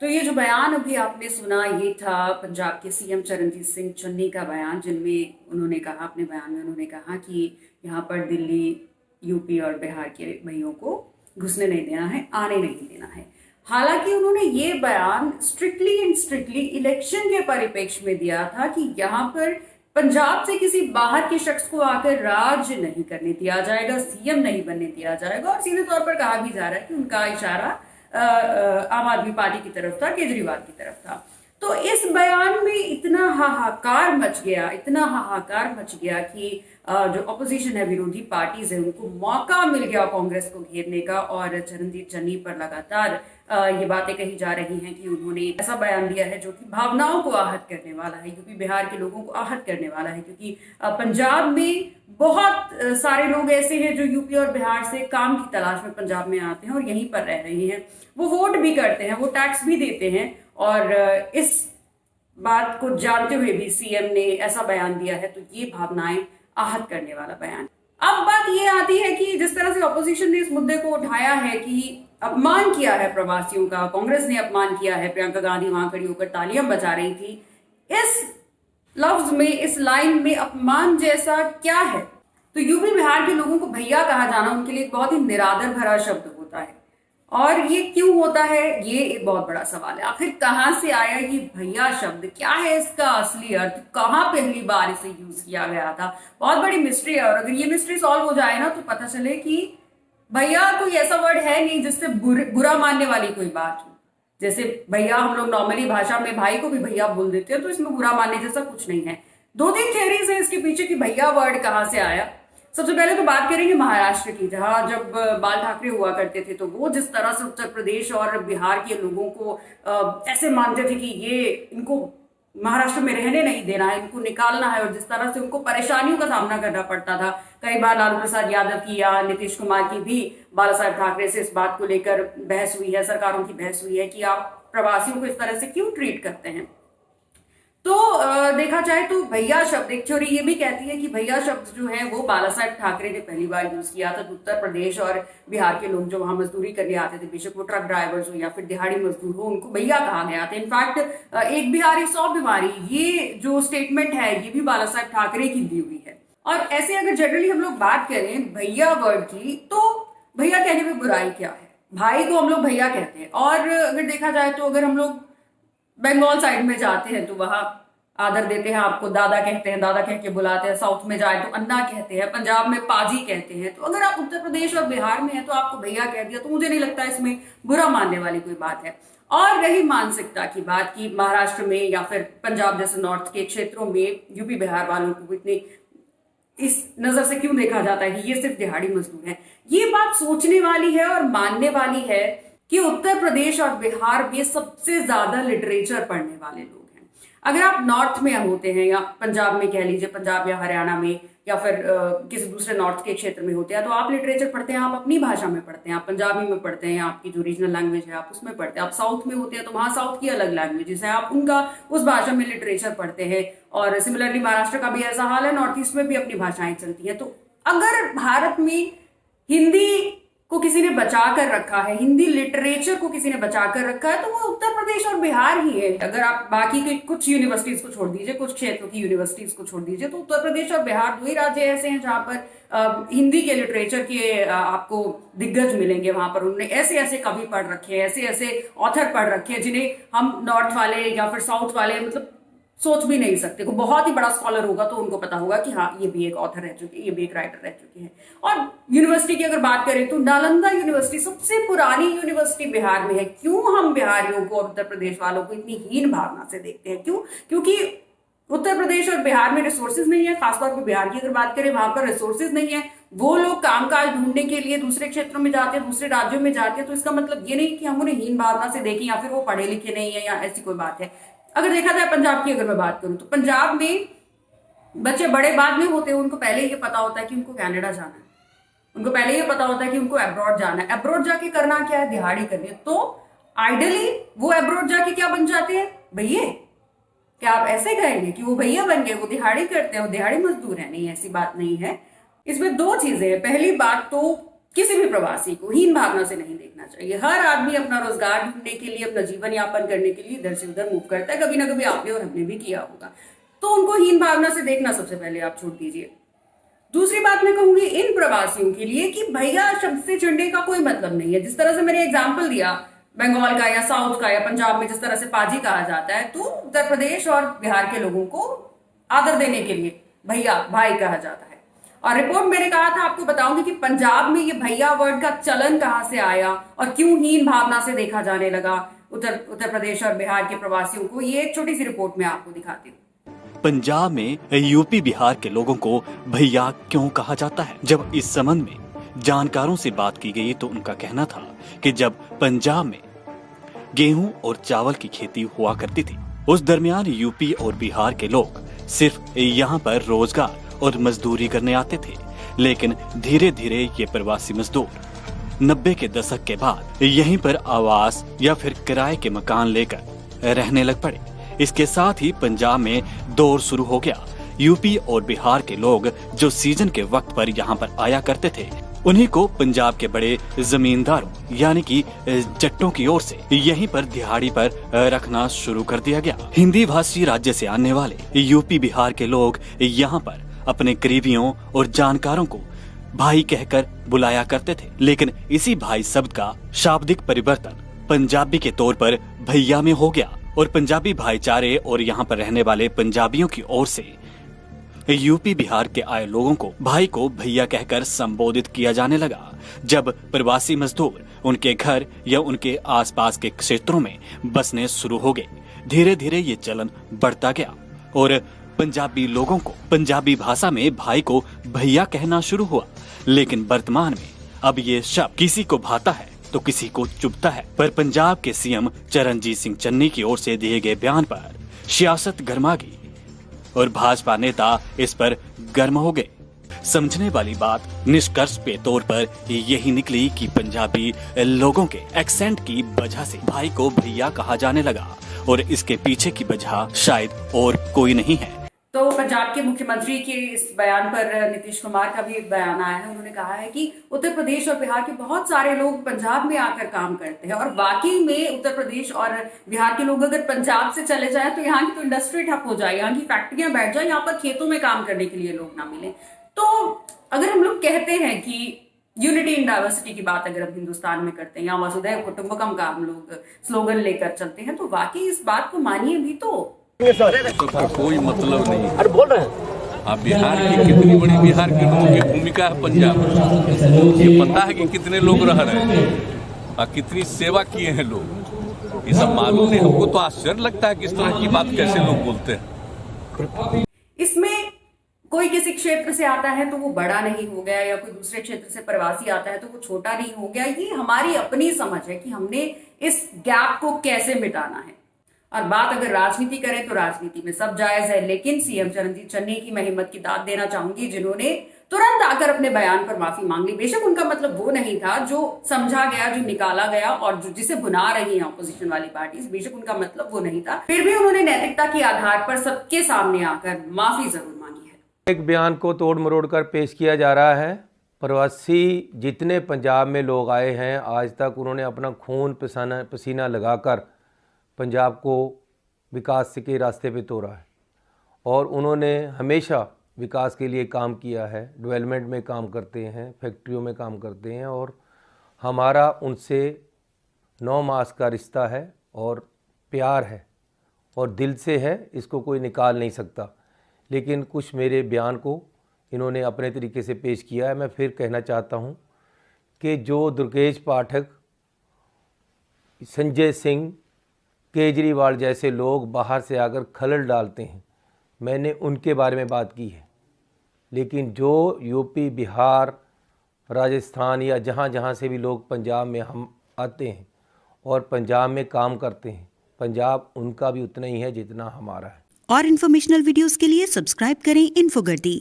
तो ये जो बयान अभी आपने सुना, ये था पंजाब के सीएम चरणजीत सिंह चन्नी का बयान, जिनमें उन्होंने कहा, अपने बयान में उन्होंने कहा कि यहाँ पर दिल्ली, यूपी और बिहार के भइयों को घुसने नहीं देना है, आने नहीं देना है। हालांकि उन्होंने ये बयान स्ट्रिक्टली इलेक्शन के परिप्रेक्ष्य में दिया था कि यहाँ पर पंजाब से किसी बाहर के शख्स को आकर राज नहीं करने दिया जाएगा, सीएम नहीं बनने दिया जाएगा। और सीधे तौर पर कहा भी जा रहा है कि उनका इशारा आम आदमी पार्टी की तरफ था, केजरीवाल की तरफ था। तो इस बयान में इतना हाहाकार मच गया कि जो ऑपोजिशन है, विरोधी पार्टीज है, उनको मौका मिल गया कांग्रेस को घेरने का। और चरणजीत चन्नी पर लगातार ये बातें कही जा रही हैं कि उन्होंने ऐसा बयान दिया है जो कि भावनाओं को आहत करने वाला है, यूपी बिहार के लोगों को आहत करने वाला है। क्योंकि पंजाब में बहुत सारे लोग ऐसे हैं जो यूपी और बिहार से काम की तलाश में पंजाब में आते हैं और यहीं पर रह रहे हैं। वो वोट भी करते हैं, वो टैक्स भी देते हैं। और इस बात को जानते हुए भी सीएम ने ऐसा बयान दिया है, तो ये भावनाएं आहत करने वाला बयान। अब बात ये आती है कि जिस तरह से ऑपोजिशन ने इस मुद्दे को उठाया है कि अपमान किया है प्रवासियों का, कांग्रेस ने अपमान किया है, प्रियंका गांधी वहां खड़ी होकर तालियां बजा रही थी। इस लफ्ज में, इस लाइन में अपमान जैसा क्या है? तो यूपी बिहार के लोगों को भैया कहा जाना उनके लिए एक बहुत ही निरादर भरा शब्द होता है। और ये क्यों होता है, ये एक बहुत बड़ा सवाल है। आखिर कहां से आया ये भैया शब्द? क्या है इसका असली अर्थ? कहां पहली बार इसे यूज किया गया था? बहुत बड़ी मिस्ट्री है। और अगर ये मिस्ट्री सॉल्व हो जाए ना, तो पता चले कि भैया कोई ऐसा वर्ड है नहीं जिससे बुरा मानने वाली कोई बात हो। जैसे भैया हम लोग नॉर्मली भाषा में भाई को भी भैया बोल देते हैं, तो इसमें बुरा मानने जैसा कुछ नहीं है। दो तीन थियरीज है इसके पीछे कि भैया वर्ड कहां से आया। सबसे पहले तो बात करेंगे महाराष्ट्र की, जहां जब बाल ठाकरे हुआ करते थे तो वो जिस तरह से उत्तर प्रदेश और बिहार के लोगों को ऐसे मानते थे कि ये इनको महाराष्ट्र में रहने नहीं देना है, इनको निकालना है। और जिस तरह से उनको परेशानियों का सामना करना पड़ता था, कई बार लालू प्रसाद यादव की या नीतीश कुमार की भी बाला साहेब ठाकरे से इस बात को लेकर बहस हुई है, सरकारों की बहस हुई है कि आप प्रवासियों को इस तरह से क्यों ट्रीट करते हैं। तो देखा जाए तो भैया शब्द, एक थ्योरी ये भी कहती है कि भैया शब्द जो है वो बाला साहेब ठाकरे ने पहली बार यूज किया था। तो उत्तर प्रदेश और बिहार के लोग जो वहां मजदूरी करने आते थे, बेशक वो ट्रक ड्राइवर्स हो या फिर दिहाड़ी मजदूर हो, उनको भैया कहा गया था। इनफैक्ट एक बिहारी 100 बीमारी, ये जो स्टेटमेंट है ये भी बाला साहेब ठाकरे की दी हुई है। और ऐसे अगर जनरली हम लोग बात करें भैया वर्ड की, तो भैया कहने में बुराई क्या है? भाई को हम लोग भैया कहते हैं। और अगर देखा जाए तो अगर हम लोग बंगाल साइड में जाते हैं तो वहां आदर देते हैं, आपको दादा कहते हैं, दादा कह के बुलाते हैं। साउथ में जाए तो अन्ना कहते हैं, पंजाब में पाजी कहते हैं। तो अगर आप उत्तर प्रदेश और बिहार में हैं तो आपको भैया कह दिया, तो मुझे नहीं लगता इसमें बुरा मानने वाली कोई बात है। और रही मानसिकता की बात की, महाराष्ट्र में या फिर पंजाब जैसे नॉर्थ के क्षेत्रों में यूपी बिहार वालों को इतनी इस नजर से क्यों देखा जाता है कि ये सिर्फ दिहाड़ी मजदूर है? ये बात सोचने वाली है और मानने वाली है कि उत्तर प्रदेश और बिहार में सबसे ज्यादा लिटरेचर पढ़ने वाले लोग हैं। अगर आप नॉर्थ में होते हैं या पंजाब में कह लीजिए, पंजाब या हरियाणा में या फिर किसी दूसरे नॉर्थ के क्षेत्र में होते हैं, तो आप लिटरेचर पढ़ते हैं, आप अपनी भाषा में पढ़ते हैं, आप पंजाबी में पढ़ते हैं, आपकी जो रीजनल लैंग्वेज है आप उसमें पढ़ते हैं। आप साउथ में होते हैं तो वहां साउथ की अलग लैंग्वेजेस है, आप उनका उस भाषा में लिटरेचर पढ़ते हैं। और सिमिलरली महाराष्ट्र का भी ऐसा हाल है, नॉर्थ ईस्ट में भी अपनी भाषाएं चलती हैं। तो अगर भारत में हिंदी को किसी ने बचा कर रखा है, हिंदी लिटरेचर को किसी ने बचा कर रखा है, तो वो उत्तर प्रदेश और बिहार ही है। अगर आप बाकी के कुछ यूनिवर्सिटीज को छोड़ दीजिए, कुछ क्षेत्रों की यूनिवर्सिटीज को छोड़ दीजिए, तो उत्तर प्रदेश और बिहार दो ही राज्य ऐसे हैं जहां पर हिंदी के लिटरेचर के आपको दिग्गज मिलेंगे। वहां पर उन्होंने ऐसे ऐसे कवि पढ़ रखे हैं, ऐसे ऐसे ऑथर पढ़ रखे हैं जिन्हें हम नॉर्थ वाले या फिर साउथ वाले मतलब सोच भी नहीं सकते। को बहुत ही बड़ा स्कॉलर होगा तो उनको पता होगा कि हाँ ये भी एक ऑथर रह चुके हैं, ये भी एक राइटर रह चुके हैं। और यूनिवर्सिटी की अगर बात करें तो नालंदा यूनिवर्सिटी सबसे पुरानी यूनिवर्सिटी बिहार में है। क्यों हम बिहारियों को और उत्तर प्रदेश वालों को इतनी हीन भावना से देखते हैं? क्यों? क्योंकि उत्तर प्रदेश और बिहार में रिसोर्सेज नहीं है। खासतौर पर बिहार की अगर बात करें, वहां पर रिसोर्सेज नहीं है। वो लोग कामकाज ढूंढने के लिए दूसरे क्षेत्रों में जाते हैं, दूसरे राज्यों में जाते हैं। तो इसका मतलब ये नहीं कि हम उन्हें हीन भावना से देखें या फिर वो पढ़े लिखे नहीं है या ऐसी कोई बात है। अगर देखा जाए पंजाब की अगर मैं बात करूं, तो पंजाब में बच्चे बड़े बाद में होते हैं, उनको पहले ये पता होता है कि उनको कनाडा जाना है, उनको पहले ये पता होता है कि उनको अब्रॉड जाना है। अब्रॉड जाके करना क्या है? दिहाड़ी करनी है। तो आइडियली वो अब्रॉड जाके क्या बन जाते हैं? भैया। क्या आप ऐसे कहेंगे कि वो भैया बन गए, वो दिहाड़ी करते हैं, वो दिहाड़ी मजदूर है? नहीं, ऐसी बात नहीं है। इसमें दो चीजें हैं। पहली बात तो किसी भी प्रवासी को हीन भावना से नहीं देखना चाहिए। हर आदमी अपना रोजगार ढूंढने के लिए, अपना जीवन यापन करने के लिए इधर से उधर मूव करता है, कभी ना कभी आपने और हमने भी किया होगा। तो उनको हीन भावना से देखना सबसे पहले आप छोड़ दीजिए। दूसरी बात मैं कहूंगी इन प्रवासियों के लिए कि भैया शब्द से चिढ़ने का कोई मतलब नहीं है। जिस तरह से मैंने एग्जाम्पल दिया बंगाल का या साउथ का या पंजाब में जिस तरह से पाजी कहा जाता है, तो उत्तर प्रदेश और बिहार के लोगों को आदर देने के लिए भैया भाई कहा जाता है। और रिपोर्ट मैंने कहा था, आपको बताऊंगी कि पंजाब में ये भैया वर्ड का चलन कहां से आया और क्यों हीन भावना से देखा जाने लगा उत्तर प्रदेश और बिहार के प्रवासियों को। ये एक छोटी सी रिपोर्ट में आपको दिखाती हूँ। पंजाब में यूपी बिहार के लोगों को भैया क्यों कहा जाता है? जब इस संबंध में जानकारों से बात की गई तो उनका कहना था कि जब पंजाब में गेहूं और चावल की खेती हुआ करती थी, उस दरमियान यूपी और बिहार के लोग सिर्फ यहाँ पर रोजगार और मजदूरी करने आते थे। लेकिन धीरे धीरे ये प्रवासी मजदूर 90 के दशक के बाद यहीं पर आवास या फिर किराए के मकान लेकर रहने लग पड़े। इसके साथ ही पंजाब में दौर शुरू हो गया। यूपी और बिहार के लोग जो सीजन के वक्त पर यहाँ पर आया करते थे, उन्हीं को पंजाब के बड़े जमींदारों यानी कि जट्टों की ओर से यहीं पर दिहाड़ी पर रखना शुरू कर दिया गया। हिंदी भाषी राज्य से आने वाले यूपी बिहार के लोग यहाँ पर अपने करीबियों और जानकारों को भाई कहकर बुलाया करते थे। लेकिन इसी भाई शब्द का शाब्दिक परिवर्तन पंजाबी के तौर पर भैया में हो गया और पंजाबी भाईचारे और यहाँ पर रहने वाले पंजाबियों की ओर से यूपी बिहार के आए लोगों को भाई को भैया कहकर संबोधित किया जाने लगा। जब प्रवासी मजदूर उनके घर या उनके आसपास के क्षेत्रों में बसने शुरू हो गए, धीरे धीरे ये चलन बढ़ता गया और पंजाबी लोगों को पंजाबी भाषा में भाई को भैया कहना शुरू हुआ। लेकिन वर्तमान में अब ये शब्द किसी को भाता है तो किसी को चुभता है। पर पंजाब के सीएम चरणजीत सिंह चन्नी की ओर से दिए गए बयान पर सियासत गर्मा गई और भाजपा नेता इस पर गर्म हो गए। समझने वाली बात निष्कर्ष पे तौर पर यही निकली कि पंजाबी लोगों के एक्सेंट की वजह से भाई को भैया कहा जाने लगा और इसके पीछे की वजह शायद और कोई नहीं है। तो पंजाब के मुख्यमंत्री के इस बयान पर नीतीश कुमार का भी एक बयान आया है। उन्होंने कहा है कि उत्तर प्रदेश और बिहार के बहुत सारे लोग पंजाब में आकर काम करते हैं और वाकई में उत्तर प्रदेश और बिहार के लोग अगर पंजाब से चले जाएं तो यहाँ की तो इंडस्ट्री ठप हो जाए, यहाँ की फैक्ट्रियां बैठ जाए, यहाँ पर खेतों में काम करने के लिए लोग ना मिले। तो अगर हम लोग कहते हैं कि यूनिटी इन डाइवर्सिटी की बात अगर हम हिंदुस्तान में करते हैं या वसुधैव कुटुंबकम का हम लोग स्लोगन लेकर चलते हैं, तो वाकई इस बात को मानिए भी तो का कोई मतलब नहीं। अरे बोल रहे हैं आप बिहार की कितनी बड़ी बिहार के लोगों की भूमिका है पंजाब में। ये पता है कि कितने लोग रह रहे हैं और कितनी सेवा किए हैं लोग, ये सब मालूम नहीं। हमको तो आश्चर्य लगता है कि इस तरह की बात कैसे लोग बोलते हैं। इसमें कोई किसी क्षेत्र से आता है तो वो बड़ा नहीं हो गया या कोई दूसरे क्षेत्र से प्रवासी आता है तो वो छोटा नहीं हो गया। ये हमारी अपनी समझ है कि हमने इस गैप को कैसे मिटाना है। और बात अगर राजनीति करें तो राजनीति में सब जायज है, लेकिन सीएम चरणजीत चन्नी की मैं हिम्मत की दाद देना चाहूंगी जिन्होंने तुरंत आकर अपने बयान पर माफी मांग ली। बेशक उनका मतलब वो नहीं था जो समझा गया, जो निकाला गया और जो जिसे बुना रही है ऑपोजिशन वाली पार्टीज, बेशक उनका मतलब वो नहीं था। फिर भी उन्होंने नैतिकता के आधार पर सबके सामने आकर माफी जरूर मांगी है। एक बयान को तोड़ मरोड़ कर पेश किया जा रहा है। प्रवासी जितने पंजाब में लोग आए हैं, आज तक उन्होंने अपना खून पसीना लगाकर पंजाब को विकास के रास्ते पे तोड़ा है और उन्होंने हमेशा विकास के लिए काम किया है। डेवलपमेंट में काम करते हैं, फैक्ट्रियों में काम करते हैं और हमारा उनसे 9 मास का रिश्ता है और प्यार है और दिल से है, इसको कोई निकाल नहीं सकता। लेकिन कुछ मेरे बयान को इन्होंने अपने तरीके से पेश किया है। मैं फिर कहना चाहता हूँ कि जो दुर्गेश पाठक, संजय सिंह, केजरीवाल जैसे लोग बाहर से आकर खलल डालते हैं, मैंने उनके बारे में बात की है। लेकिन जो यूपी, बिहार, राजस्थान या जहाँ जहाँ से भी लोग पंजाब में हम आते हैं और पंजाब में काम करते हैं, पंजाब उनका भी उतना ही है जितना हमारा है। और इन्फॉर्मेशनल वीडियोस के लिए सब्सक्राइब करें इन्फोगर्दी।